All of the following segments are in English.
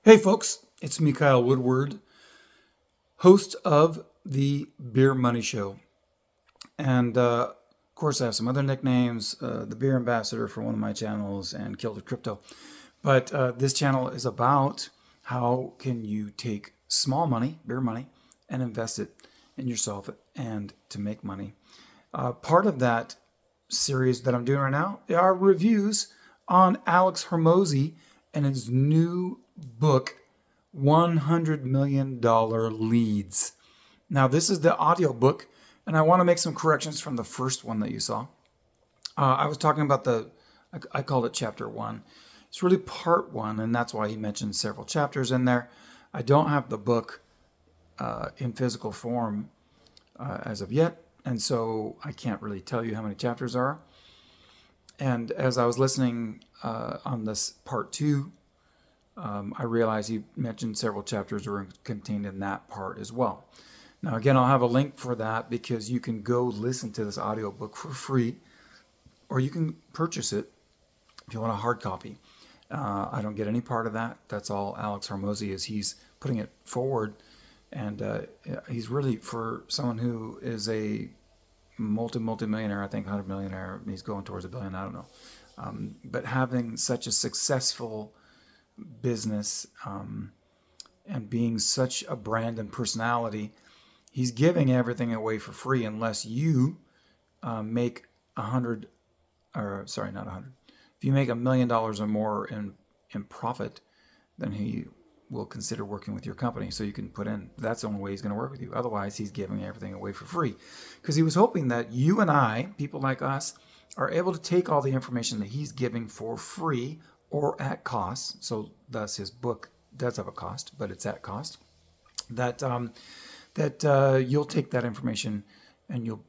Hey folks, it's me, Kyle Woodward, host of the Beer Money Show. And of course, I have some other nicknames, the Beer Ambassador for one of my channels and Killed Crypto. But this channel is about how can you take small money, beer money, and invest it in yourself and to make money. Part of that series that I'm doing right now are reviews on Alex Hormozi and his new book, $100 Million Leads. Now, this is the audio book, and I want to make some corrections from the first one that you saw. I was talking about I called it chapter 1. It's really part 1, and that's why he mentioned several chapters in there. I don't have the book in physical form as of yet, and so I can't really tell you how many chapters there are. And as I was listening on this part 2, I realized he mentioned several chapters were contained in that part as well. Now, again, I'll have a link for that because you can go listen to this audiobook for free, or you can purchase it if you want a hard copy. I don't get any part of that. That's all Alex Hormozi is. He's putting it forward, and he's really, for someone who is a multi-millionaire, I think 100 millionaire, he's going towards $1 billion, I don't know. But having such a successful business and being such a brand and personality, he's giving everything away for free unless you make 100, or sorry, not 100. If you make $1 million or more in profit, then he will consider working with your company. So you can put in, that's the only way he's going to work with you. Otherwise, he's giving everything away for free. Because he was hoping that you and I, people like us, are able to take all the information that he's giving for free or at cost. So thus his book does have a cost, but it's at cost. That you'll take that information and you'll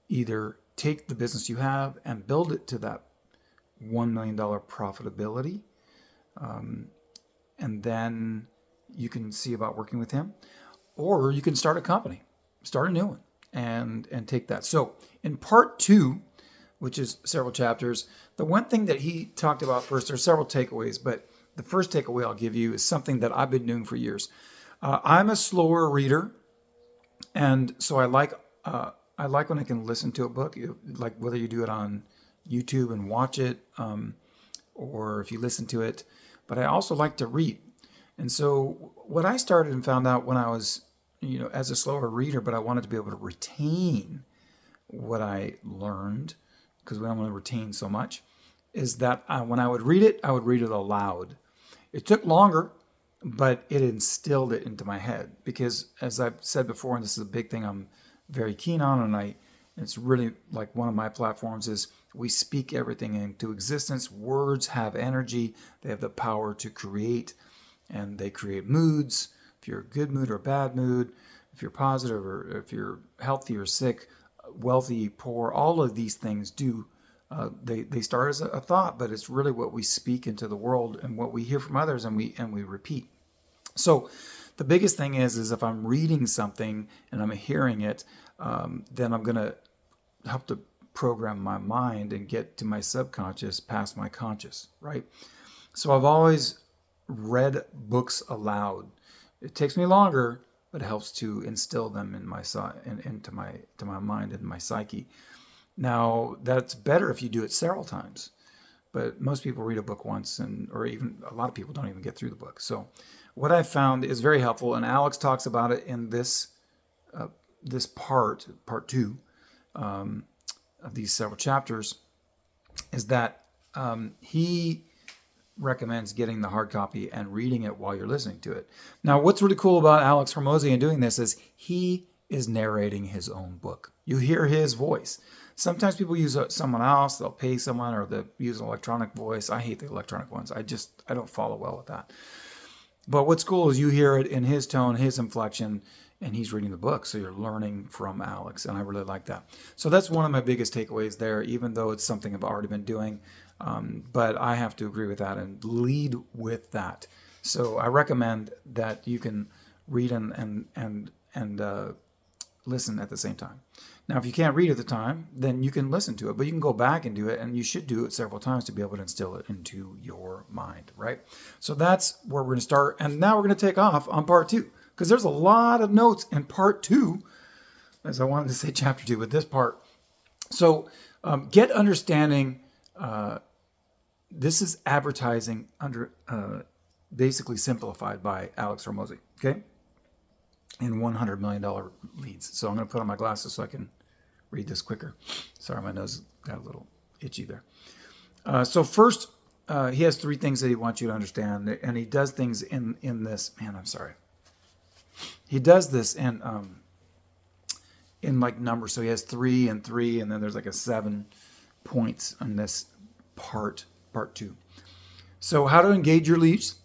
either take the business you have and build it to that $1 million profitability, and then you can see about working with him, or you can start a company, start a new one, and take that. So in part 2, which is several chapters, the one thing that he talked about first, there's several takeaways, but the first takeaway I'll give you is something that I've been doing for years. I'm a slower reader, and so I like when I can listen to a book, like whether you do it on YouTube and watch it, or if you listen to it. But I also like to read. And so what I started and found out when I was, as a slower reader, but I wanted to be able to retain what I learned, because we don't want to retain so much, is that when I would read it aloud. It took longer, but it instilled it into my head. Because as I've said before, and this is a big thing I'm very keen on, and it's really like one of my platforms, is we speak everything into existence. Words have energy. They have the power to create, and they create moods. If you're a good mood or a bad mood, if you're positive or if you're healthy or sick, wealthy, poor, all of these things do. They start as a thought, but it's really what we speak into the world and what we hear from others, and we repeat. So the biggest thing is if I'm reading something and I'm hearing it, then I'm going to help to program my mind and get to my subconscious past my conscious, right? So I've always read books aloud. It takes me longer, but it helps to instill them in into my mind and my psyche. Now, that's better if you do it several times, but most people read a book once, or even a lot of people don't even get through the book. So what I found is very helpful, and Alex talks about it in this part 2 of these several chapters, is that he recommends getting the hard copy and reading it while you're listening to it. Now, what's really cool about Alex Hormozi and doing this is he is narrating his own book. You hear his voice. Sometimes people use someone else, they'll pay someone, or they'll use an electronic voice. I hate the electronic ones. I don't follow well with that. But what's cool is you hear it in his tone, his inflection, and he's reading the book, so you're learning from Alex, and I really like that. So that's one of my biggest takeaways there, even though it's something I've already been doing, but I have to agree with that and lead with that. So I recommend that you can read and listen at the same time. Now, if you can't read at the time, then you can listen to it, but you can go back and do it, and you should do it several times to be able to instill it into your mind, right? So that's where we're going to start. And now we're going to take off on part 2, because there's a lot of notes in part 2, as I wanted to say chapter 2, but this part. So get understanding. This is advertising under basically simplified by Alex Hormozi, okay? In $100 million leads. So I'm going to put on my glasses so I can read this quicker. Sorry, my nose got a little itchy there. So first, he has 3 things that he wants you to understand, and he does things in this. Man, I'm sorry. He does this in like numbers. So he has 3 and 3, and then there's like a 7 points on this part 2. So how to engage your leads,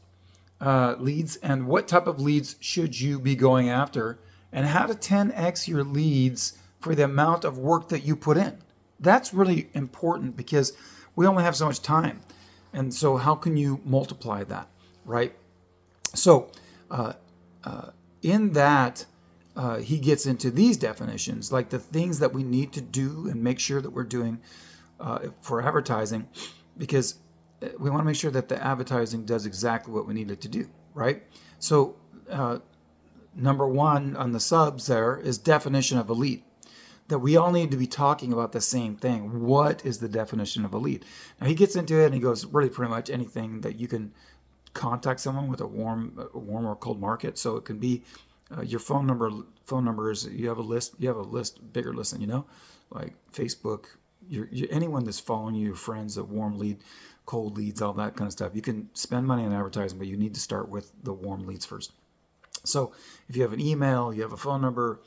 and what type of leads should you be going after, and how to 10x your leads for the amount of work that you put in. That's really important because we only have so much time. And so how can you multiply that, right? So in that, he gets into these definitions, like the things that we need to do and make sure that we're doing for advertising, because we want to make sure that the advertising does exactly what we need it to do, right? So number 1 on the subs there is definition of a lead, that we all need to be talking about the same thing. What is the definition of a lead? Now he gets into it and he goes, really pretty much anything that you can contact someone with a warm or cold market. So it can be your phone numbers. You have a list, bigger list than you know, like Facebook, anyone that's following you, your friends, a warm lead, cold leads, all that kind of stuff. You can spend money on advertising, but you need to start with the warm leads first. So if you have an email, you have a phone number,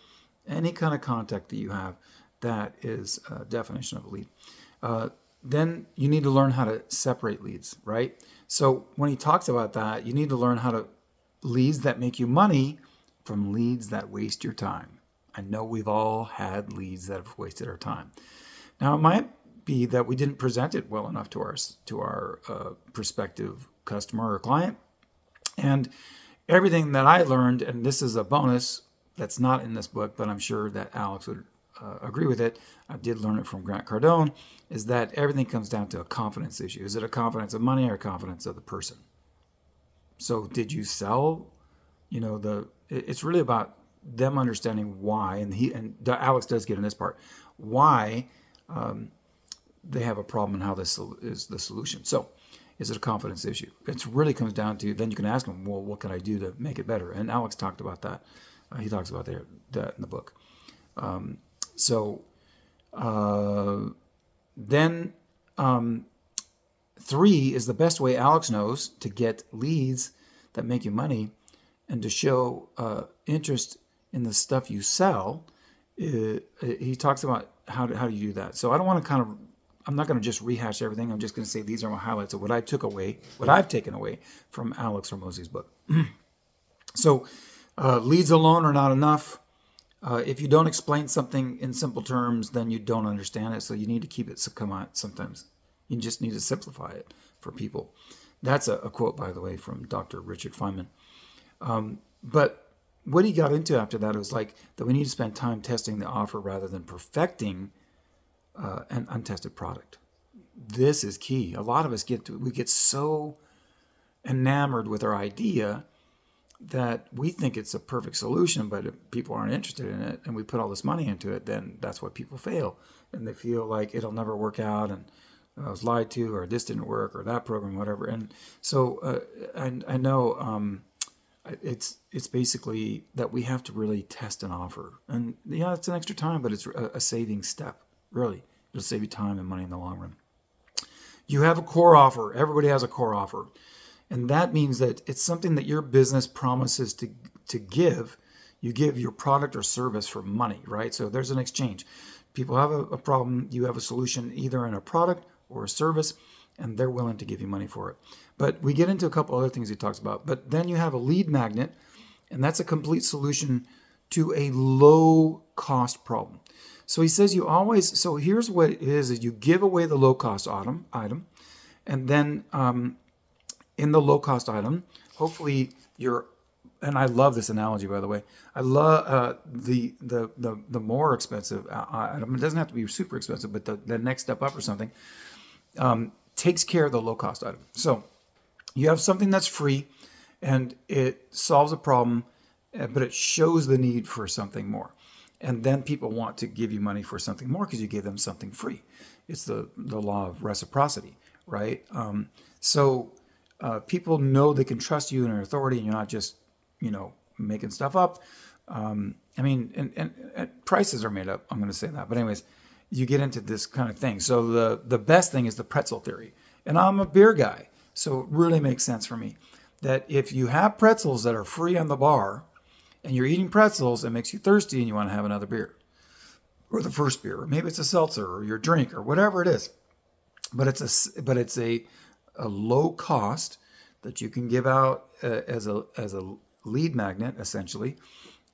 any kind of contact that you have, that is a definition of a lead. Then you need to learn how to separate leads, right? So when he talks about that, you need to learn how to leads that make you money from leads that waste your time. I know we've all had leads that have wasted our time. Now, it might be that we didn't present it well enough to our prospective customer or client. And everything that I learned, and this is a bonus that's not in this book, but I'm sure that Alex would agree with it. I did learn it from Grant Cardone, is that everything comes down to a confidence issue. Is it a confidence of money or a confidence of the person? So did you sell? It's really about them understanding why, and Alex does get in this part, why they have a problem and how this is the solution. So is it a confidence issue? It really comes down to, then you can ask them, well, what can I do to make it better? And Alex talked about that. He talks about that in the book. Then 3 is the best way Alex knows to get leads that make you money and to show interest in the stuff you sell. He talks about how do you do that. So I don't want to I'm not going to just rehash everything. I'm just going to say these are my highlights of what I've taken away from Alex Hormozi's book. So leads alone are not enough. If you don't explain something in simple terms, then you don't understand it. So you need to keep it sometimes. You just need to simplify it for people. That's a quote, by the way, from Dr. Richard Feynman. But what he got into after that was like that we need to spend time testing the offer rather than perfecting an untested product. This is key. A lot of us get so enamored with our idea that we think it's a perfect solution, but if people aren't interested in it and we put all this money into it, then that's why people fail. And they feel like it'll never work out, and I was lied to, or this didn't work, or that program, whatever. And so I know it's basically that we have to really test an offer. And yeah, it's an extra time, but it's a saving step, really. It'll save you time and money in the long run. You have a core offer. Everybody has a core offer. And that means that it's something that your business promises to give. You give your product or service for money, right? So there's an exchange. People have a problem. You have a solution either in a product or a service, and they're willing to give you money for it. But we get into a couple other things he talks about. But then you have a lead magnet, and that's a complete solution to a low-cost problem. So he says so here's what it is you give away the low-cost item, and then in the low-cost item, hopefully you're and I love this analogy, by the way. I love the more expensive item. It doesn't have to be super expensive, but the next step up or something takes care of the low cost item. So you have something that's free, and it solves a problem, but it shows the need for something more. And then people want to give you money for something more because you gave them something free. It's the law of reciprocity, right? People know they can trust you and your authority, and you're not just, making stuff up. And prices are made up. I'm going to say that. But anyways, you get into this kind of thing. So the best thing is the pretzel theory. And I'm a beer guy, so it really makes sense for me that if you have pretzels that are free on the bar and you're eating pretzels, it makes you thirsty and you want to have another beer or the first beer, or maybe it's a seltzer or your drink or whatever it is. But it's a low cost that you can give out as a lead magnet, essentially,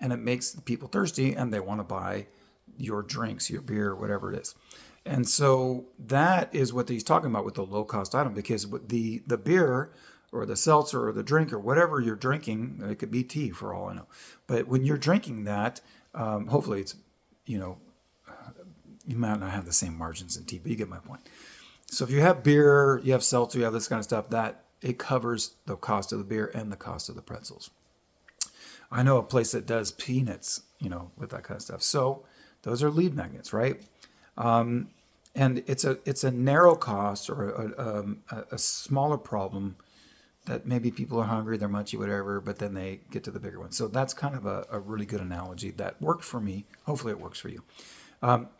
and it makes the people thirsty and they want to buy your drinks, your beer, whatever it is. And so that is what he's talking about with the low cost item, because the beer or the seltzer or the drink or whatever you're drinking, it could be tea for all I know. But when you're drinking that, hopefully it's, you might not have the same margins in tea, but you get my point. So if you have beer, you have seltzer, you have this kind of stuff, that it covers the cost of the beer and the cost of the pretzels. I know a place that does peanuts, with that kind of stuff. So those are lead magnets, right? And it's a narrow cost or a smaller problem that maybe people are hungry, they're munchy, whatever, but then they get to the bigger one. So that's kind of a really good analogy that worked for me. Hopefully it works for you.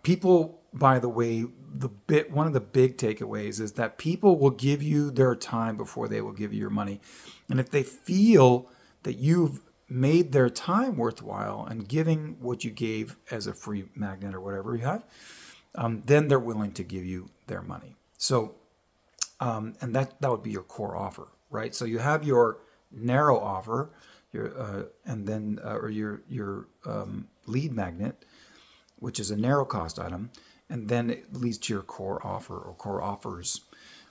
People, by the way, one of the big takeaways is that people will give you their time before they will give you your money. And if they feel that you've made their time worthwhile and giving what you gave as a free magnet or whatever you have, then they're willing to give you their money. So, and that would be your core offer, right? So you have your narrow offer, your lead magnet, which is a narrow cost item, and then it leads to your core offer or core offers,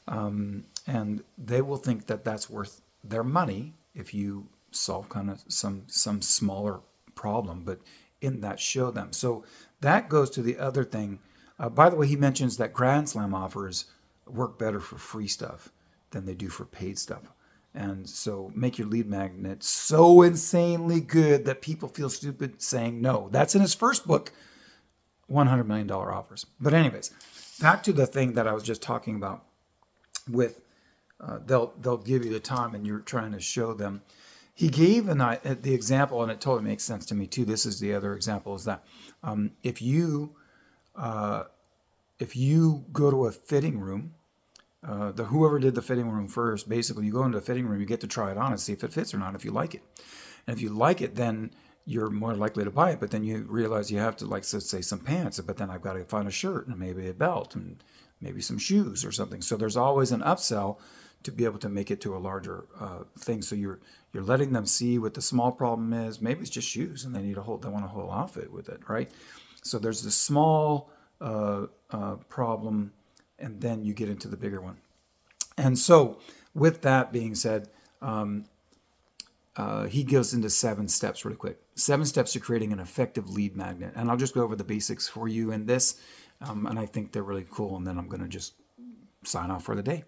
and they will think that that's worth their money if you solve kind of some smaller problem, but in that show them. So that goes to the other thing. By the way, he mentions that Grand Slam offers work better for free stuff than they do for paid stuff. And so make your lead magnet so insanely good that people feel stupid saying no. That's in his first book, $100 million offers. But anyways, back to the thing that I was just talking about with they'll give you the time and you're trying to show them. He gave the example, and it totally makes sense to me too. This is the other example, is that if you go to a fitting room, whoever did the fitting room first, basically you go into a fitting room, you get to try it on and see if it fits or not, if you like it. And if you like it, then you're more likely to buy it. But then you realize you have to, like, let's say some pants, but then I've got to find a shirt and maybe a belt and maybe some shoes or something. So there's always an upsell to be able to make it to a larger thing. So you're letting them see what the small problem is. Maybe it's just shoes and they want a whole outfit with it, right? So there's the small problem, and then you get into the bigger one. And so with that being said, he goes into 7 steps really quick. 7 steps to creating an effective lead magnet. And I'll just go over the basics for you in this. And I think they're really cool. And then I'm going to just sign off for the day.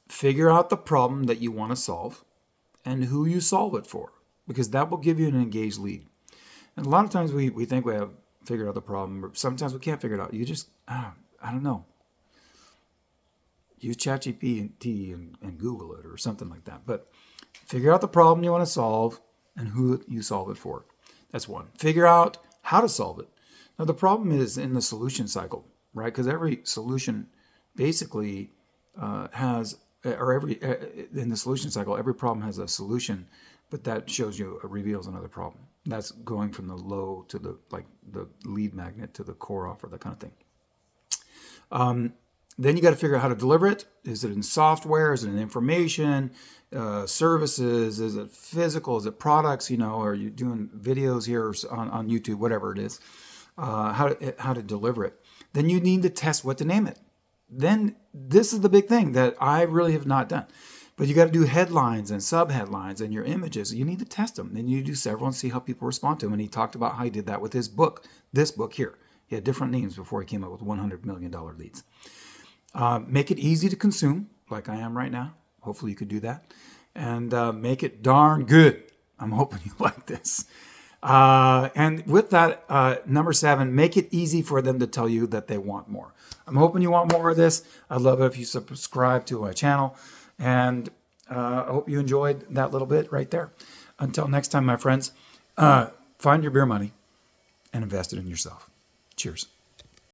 Figure out the problem that you want to solve and who you solve it for, because that will give you an engaged lead. And a lot of times we think we have figured out the problem, or sometimes we can't figure it out. You just, I don't know. Use ChatGPT and Google it or something like that. But figure out the problem you want to solve and who you solve it for. That's one. Figure out how to solve it. Now, the problem is in the solution cycle, right? Because every solution basically in the solution cycle, every problem has a solution, but that reveals another problem. That's going from the low to the lead magnet to the core offer, that kind of thing. Then you got to figure out how to deliver it. Is it in software? Is it in information, services? Is it physical? Is it products? Are you doing videos here on YouTube, whatever it is? How to deliver it. Then you need to test what to name it. Then this is the big thing that I really have not done. But you got to do headlines and sub-headlines and your images. You need to test them. Then you do several and see how people respond to them. And he talked about how he did that with his book, this book here. He had different names before he came up with $100 million leads. Make it easy to consume, like I am right now. Hopefully you could do that. And make it darn good. I'm hoping you like this. And with that, number 7, make it easy for them to tell you that they want more. I'm hoping you want more of this. I'd love it if you subscribe to my channel. And I hope you enjoyed that little bit right there. Until next time, my friends, find your beer money and invest it in yourself. Cheers.